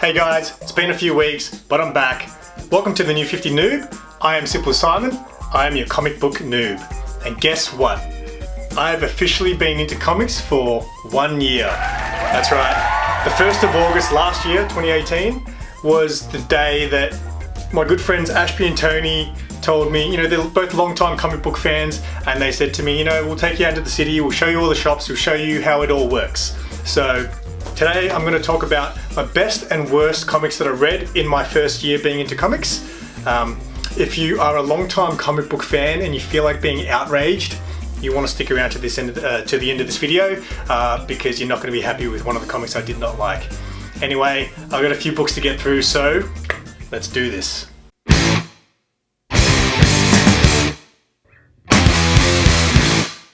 Hey guys, it's been a few weeks, but I'm back. Welcome to the New 50 Noob. I am Simple Simon. I am your comic book noob. And guess what? I have officially been into comics for 1 year. That's right. The 1st of August last year, 2018, was the day that my good friends Ashby and Tony told me, they're both long-time comic book fans, and they said to me, we'll take you out to the city, we'll show you all the shops, we'll show you how it all works. So today I'm going to talk about my best and worst comics that I read in my first year being into comics. If you are a long-time comic book fan and you feel like being outraged, you want to stick around to the end of this video because you're not going to be happy with one of the comics I did not like. Anyway, I've got a few books to get through, so let's do this.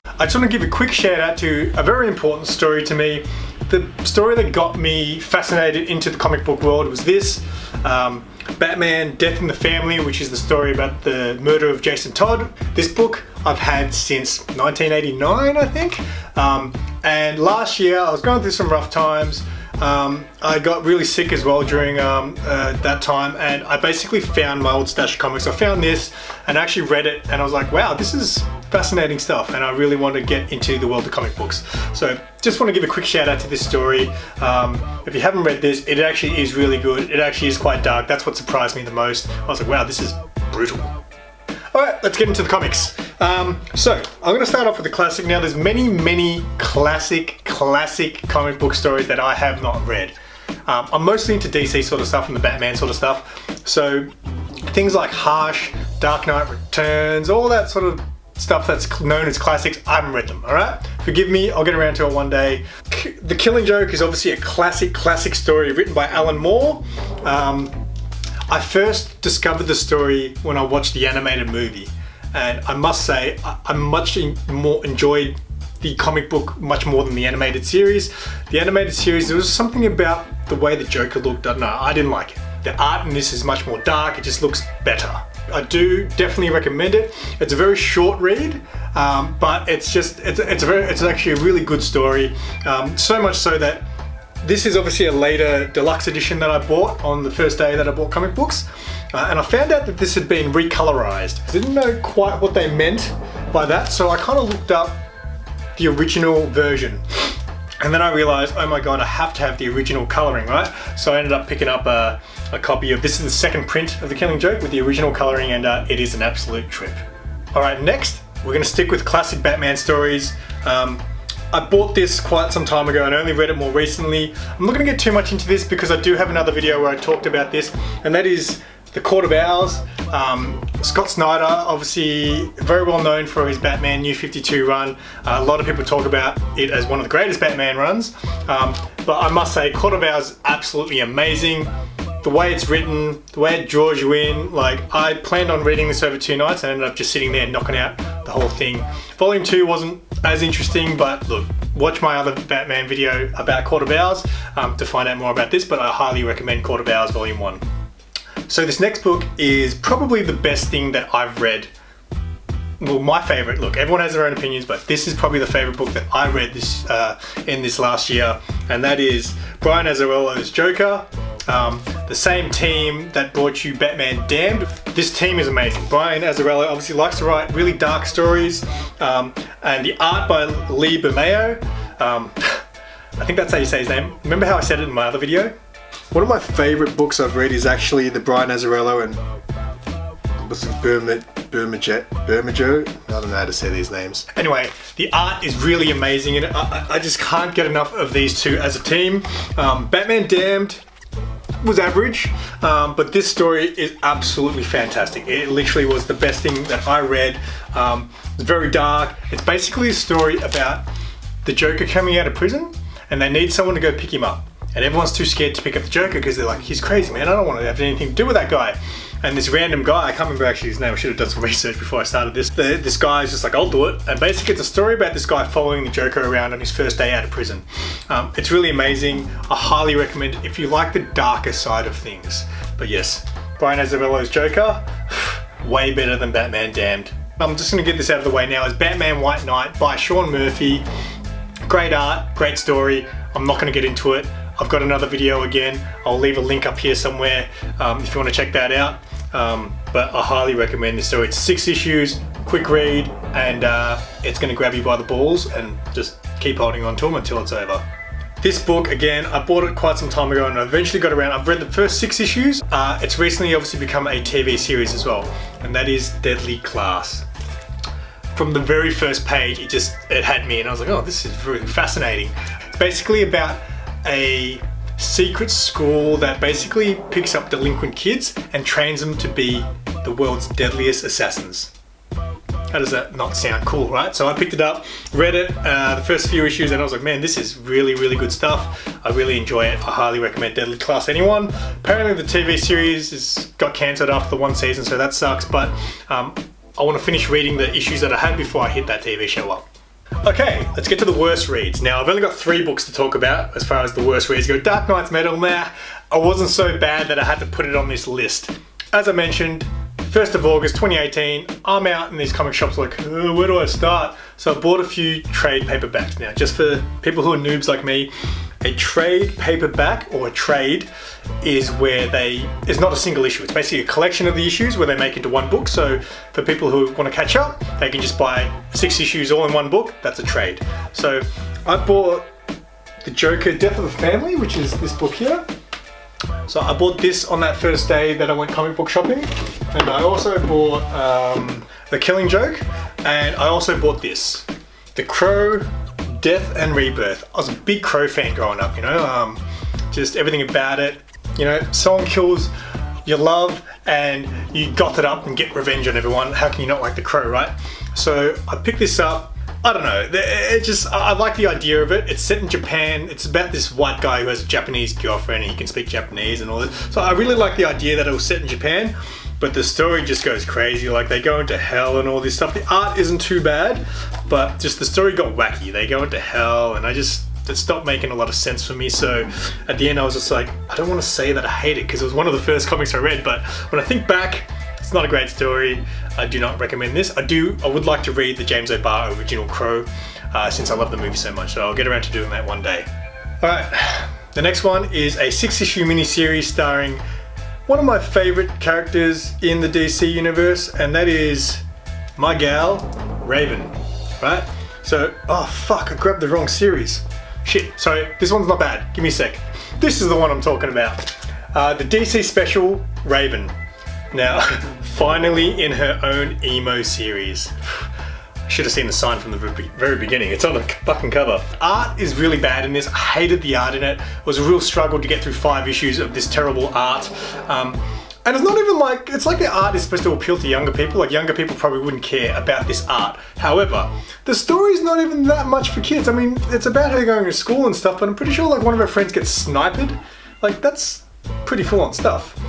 I just want to give a quick shout out to a very important story to me. The story that got me fascinated into the comic book world was this, Batman Death in the Family, which is the story about the murder of Jason Todd. This book I've had since 1989, I think. And last year I was going through some rough times. I got really sick as well during that time, and I basically found my old stash of comics. I found this and actually read it, and I was like, wow, this is fascinating stuff, and I really want to get into the world of comic books. So just want to give a quick shout out to this story. If you haven't read this, it actually is really good. It actually is quite dark. That's what surprised me the most. I was like, wow, this is brutal. Alright, let's get into the comics. So I'm going to start off with a classic. Now there's many classic comic book stories that I have not read. I'm mostly into DC sort of stuff and the Batman sort of stuff. So things like Harsh, Dark Knight Returns, all that sort of stuff that's known as classics, I haven't read them, alright? Forgive me, I'll get around to it one day. The Killing Joke is obviously a classic story written by Alan Moore. I first discovered the story when I watched the animated movie, and I must say I much more enjoyed the comic book much more than the animated series. The animated series, there was something about the way the Joker looked, I don't know, I didn't like it. The art in this is much more dark, it just looks better. I do definitely recommend it. It's a very short read, but it's actually a really good story. So much so that this is obviously a later deluxe edition that I bought on the first day that I bought comic books, and I found out that this had been recolorized. I didn't know quite what they meant by that, so I kind of looked up the original version. And then I realized, oh my god, I have to have the original coloring, right? So I ended up picking up a copy of, this is the second print of The Killing Joke with the original coloring, and it is an absolute trip. Alright, next, we're going to stick with classic Batman stories. I bought this quite some time ago and only read it more recently. I'm not going to get too much into this because I do have another video where I talked about this, and that is The Court of Owls. Scott Snyder, obviously very well known for his Batman New 52 run. A lot of people talk about it as one of the greatest Batman runs, but I must say Court of Owls is absolutely amazing. The way it's written, the way it draws you in, like I planned on reading this over 2 nights and ended up just sitting there knocking out the whole thing. Volume 2 wasn't as interesting, but look, watch my other Batman video about Court of Owls to find out more about this, but I highly recommend Court of Owls Volume 1. So this next book is probably the best thing that I've read. Well, my favorite. Look, everyone has their own opinions, but this is probably the favorite book that I read this in this last year, and that is Brian Azzarello's Joker. The same team that brought you Batman Damned. This team is amazing. Brian Azzarello obviously likes to write really dark stories, and the art by Lee Bermeo. I think that's how you say his name. Remember how I said it in my other video? One of my favorite books I've read is actually the Brian Azzarello and Bermejo? I don't know how to say these names. Anyway, the art is really amazing, and I just can't get enough of these two as a team. Batman Damned was average, but this story is absolutely fantastic. It literally was the best thing that I read. It's very dark. It's basically a story about the Joker coming out of prison, and they need someone to go pick him up. And everyone's too scared to pick up the Joker because they're like, he's crazy, man. I don't want to have anything to do with that guy. And this random guy, I can't remember actually his name, I should have done some research before I started this. This guy is just like, I'll do it. And basically it's a story about this guy following the Joker around on his first day out of prison. It's really amazing. I highly recommend it if you like the darker side of things. But yes, Brian Azzarello's Joker, way better than Batman Damned. I'm just going to get this out of the way now. Is Batman White Knight by Sean Murphy. Great art, great story. I'm not going to get into it. I've got another video again. I'll leave a link up here somewhere if you want to check that out. But I highly recommend this story. It's 6 issues, quick read, and it's going to grab you by the balls and just keep holding on to them until it's over. This book, again, I bought it quite some time ago and I eventually got around. I've read the first 6 issues. It's recently obviously become a TV series as well, and that is Deadly Class. From the very first page, it had me, and I was like, oh, this is really fascinating. It's basically about a secret school that basically picks up delinquent kids and trains them to be the world's deadliest assassins. How does that not sound cool, right? So I picked it up, read it, the first few issues, and I was like, man, this is really, really good stuff. I really enjoy it. I highly recommend Deadly Class to anyone. Apparently the TV series got cancelled after the 1 season, so that sucks, but I want to finish reading the issues that I had before I hit that TV show up. Okay, let's get to the worst reads. Now, I've only got 3 books to talk about as far as the worst reads go. Dark Knight's Metal, I wasn't so bad that I had to put it on this list. As I mentioned, 1st of August 2018, I'm out in these comic shops like, where do I start? So I bought a few trade paperbacks. Now, just for people who are noobs like me, a trade paperback or a trade is where it's not a single issue. It's basically a collection of the issues where they make into one book. So for people who want to catch up, they can just buy 6 issues all in one book. That's a trade. So I bought The Joker Death of the Family, which is this book here. So I bought this on that first day that I went comic book shopping, and I also bought The Killing Joke, and I also bought this, The Crow, Death and Rebirth. I was a big Crow fan growing up, just everything about it. Someone kills your love and you goth it up and get revenge on everyone. How can you not like The Crow, right? So I picked this up. I don't know, I like the idea of it. It's set in Japan. It's about this white guy who has a Japanese girlfriend and he can speak Japanese and all that. So I really like the idea that it was set in Japan, but the story just goes crazy. Like, they go into hell and all this stuff. The art isn't too bad, but just the story got wacky. They go into hell and it stopped making a lot of sense for me. So at the end I was just like, I don't want to say that I hate it because it was one of the first comics I read, but when I think back, it's not a great story. I do not recommend this. I would like to read the James O'Barr original Crow since I love the movie so much, so I'll get around to doing that one day. Alright, the next one is a 6-issue miniseries starring one of my favorite characters in the DC universe, and that is my gal, Raven, right? So, oh fuck, I grabbed the wrong series. Shit, sorry, this one's not bad. Give me a sec. This is the one I'm talking about. The DC special, Raven. Now, finally in her own emo series. I should have seen the sign from the very beginning. It's on the fucking cover. Art is really bad in this. I hated the art in it. It was a real struggle to get through 5 issues of this terrible art. And it's not even like, it's like the art is supposed to appeal to younger people. Like, younger people probably wouldn't care about this art. However, the story's not even that much for kids. I mean, it's about her going to school and stuff, but I'm pretty sure like one of her friends gets sniped. Like, that's pretty full on stuff.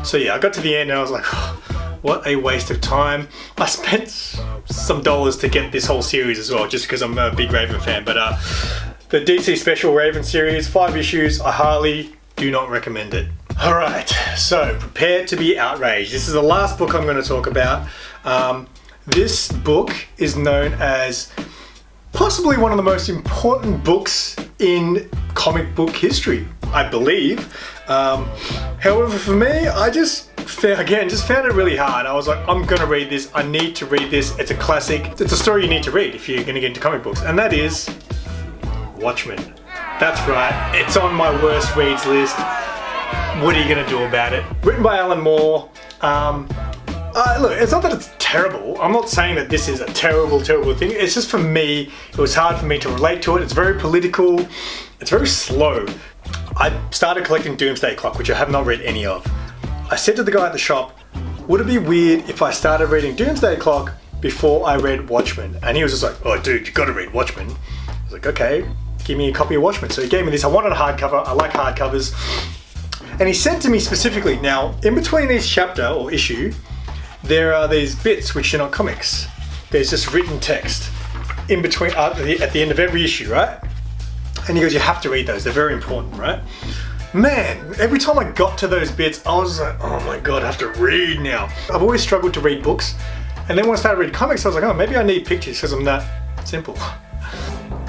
So yeah, I got to the end and I was like, oh, what a waste of time. I spent some dollars to get this whole series as well, just because I'm a big Raven fan. But the DC Special Raven series, 5 issues, I highly do not recommend it. Alright, so prepare to be outraged. This is the last book I'm going to talk about. This book is known as possibly one of the most important books in comic book history, I believe. However, for me, I just found it really hard. I was like, I'm gonna read this. I need to read this. It's a classic. It's a story you need to read if you're gonna get into comic books, and that is Watchmen. That's right. It's on my worst reads list. What are you gonna do about it? Written by Alan Moore. Look, it's not that it's terrible. I'm not saying that this is a terrible thing. It's just, for me, it was hard for me to relate to it. It's very political. It's very slow. I started collecting Doomsday Clock, which I have not read any of. I said to the guy at the shop, would it be weird if I started reading Doomsday Clock before I read Watchmen? And he was just like, oh dude, you gotta read Watchmen. I was like, okay, give me a copy of Watchmen. So he gave me this. I wanted a hardcover. I like hardcovers. And he said to me specifically, now, in between each chapter or issue, there are these bits which are not comics. There's just written text in between, at the end of every issue, right? And he goes, you have to read those, they're very important, right? Man, every time I got to those bits, I was like, oh my god, I have to read now. I've always struggled to read books, and then when I started reading comics, I was like, oh, maybe I need pictures because I'm that simple.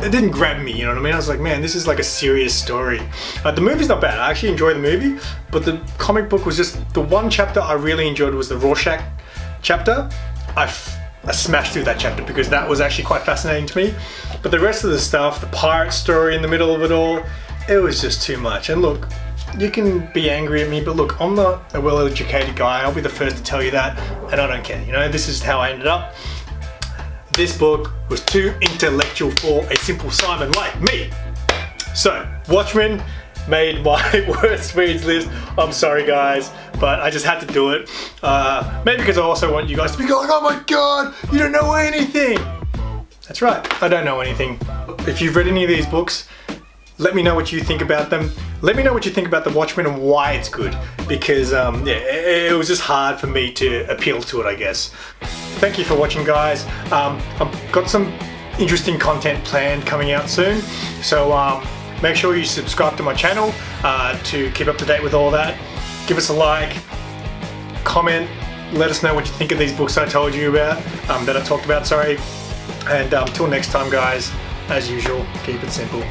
it didn't grab me, you know what I mean? I was like, man, this is like a serious story. The movie's not bad. I actually enjoy the movie, but the comic book was just, the one chapter I really enjoyed was the Rorschach chapter. I smashed through that chapter because that was actually quite fascinating to me. But the rest of the stuff, the pirate story in the middle of it all, it was just too much. And look, you can be angry at me, but look, I'm not a well-educated guy. I'll be the first to tell you that, and I don't care. You know, this is how I ended up. This book was too intellectual for a simple Simon like me. So, Watchmen made my worst reads list. I'm sorry guys, but I just had to do it. Maybe because I also want you guys to be going, oh my god, you don't know anything. That's right, I don't know anything. If you've read any of these books, let me know what you think about them. Let me know what you think about the Watchmen and why it's good. Because yeah, it was just hard for me to appeal to it, I guess. Thank you for watching, guys. I've got some interesting content planned coming out soon. So make sure you subscribe to my channel to keep up to date with all that. Give us a like, comment, let us know what you think of these books I told you about, that I talked about, sorry. And until next time, guys, as usual, keep it simple.